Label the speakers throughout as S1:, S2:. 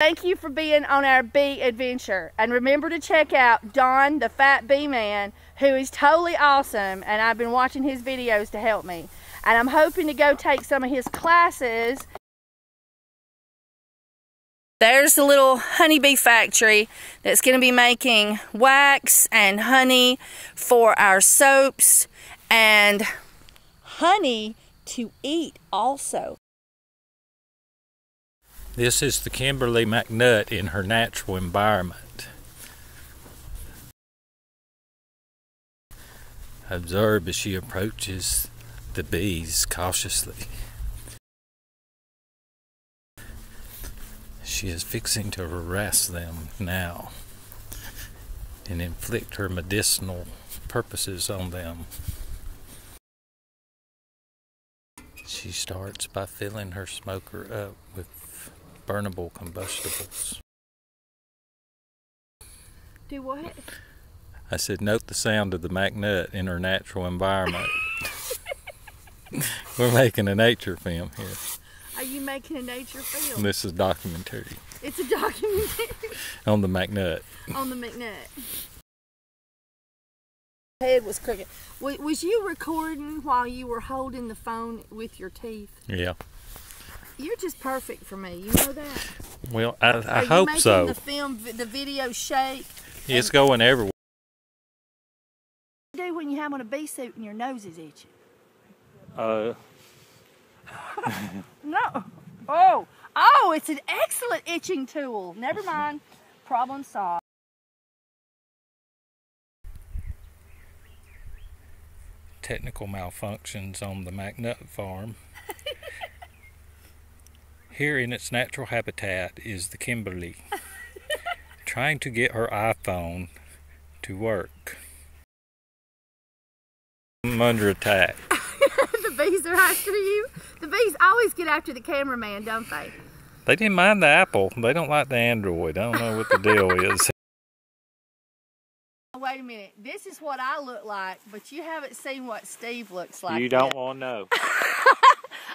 S1: Thank you for being on our bee adventure. And remember to check out Don, the fat bee man, who is totally awesome. And I've been watching his videos to help me. And I'm hoping to go take some of his classes. There's the little honeybee factory that's going to be making wax and honey for our soaps and honey to eat also.
S2: This is the Kimberly Mcnutt in her natural environment. Observe as she approaches the bees cautiously. She is fixing to harass them now and inflict her medicinal purposes on them. She starts by filling her smoker up with burnable combustibles.
S1: Do what?
S2: I said, note the sound of the Mcnutt in her natural environment. We're making a nature film here.
S1: Are you making a nature film?
S2: This is documentary.
S1: It's a documentary.
S2: On the Mcnutt.
S1: On the Mcnutt. Head was crooked. Was you recording while you were holding the phone with your teeth?
S2: Yeah.
S1: You're just perfect for me. You know that?
S2: Well, I hope so.
S1: Are you making the video shake?
S2: It's going everywhere.
S1: What do you do when you have on a bee suit and your nose is itching? No. Oh, it's an excellent itching tool. Never mind. Problem solved.
S2: Technical malfunctions on the Mcnutt farm. Here in its natural habitat is the Kimberly, trying to get her iPhone to work. I'm under attack.
S1: The bees are after you? The bees always get after the cameraman, don't they?
S2: They didn't mind the Apple. They don't like the Android. I don't know what the deal is.
S1: Wait a minute. This is what I look like, but you haven't seen what Steve looks like.
S2: You don't want to know.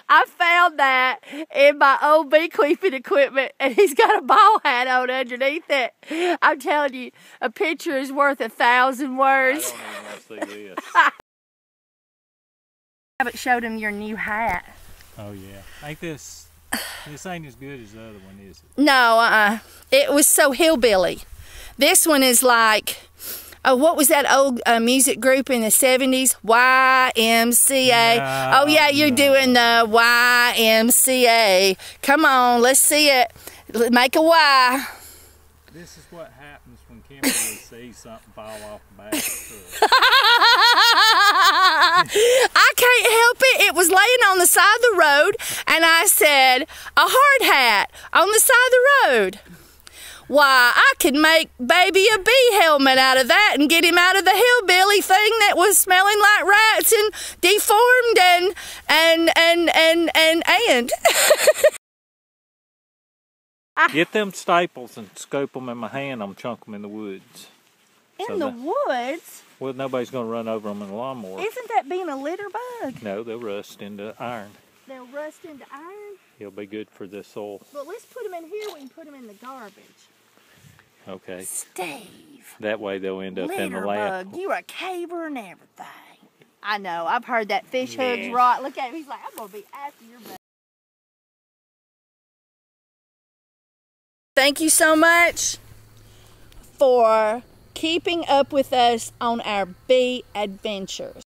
S1: I found that in my old beekeeping equipment, and he's got a ball hat on underneath it. I'm telling you, a picture is worth 1,000 words.
S2: I don't even want to see this.
S1: I haven't showed him your new hat.
S2: Oh yeah. Ain't this ain't as good as the other one, is it?
S1: No, it was so hillbilly. This one is like, oh, what was that old music group in the 70s? YMCA.
S2: No,
S1: oh, yeah, you're doing the YMCA. Come on, let's see it. Make a Y.
S2: This is what happens when Kimberly sees something fall off the back of the truck.
S1: I can't help it. It was laying on the side of the road, and I said, a hard hat on the side of the road. Why, I could make baby a bee helmet out of that and get him out of the hillbilly thing that was smelling like rats and deformed and.
S2: Get them staples and scope them in my hand. I'm chunk them in the woods.
S1: In the woods?
S2: Well, nobody's going to run over them in a lawnmower.
S1: Isn't that being a litter bug?
S2: No, they'll rust into iron.
S1: They'll rust into iron?
S2: It'll be good for the soil.
S1: Well, let's put them in here. We can put them in the garbage.
S2: Okay.
S1: Steve.
S2: That way they'll end up in the lab.
S1: Bug. You're a caver and everything. I know. I've heard that fish hooks rot. Look at him. He's like, I'm going to be after your bug. Thank you so much for keeping up with us on our bee adventures.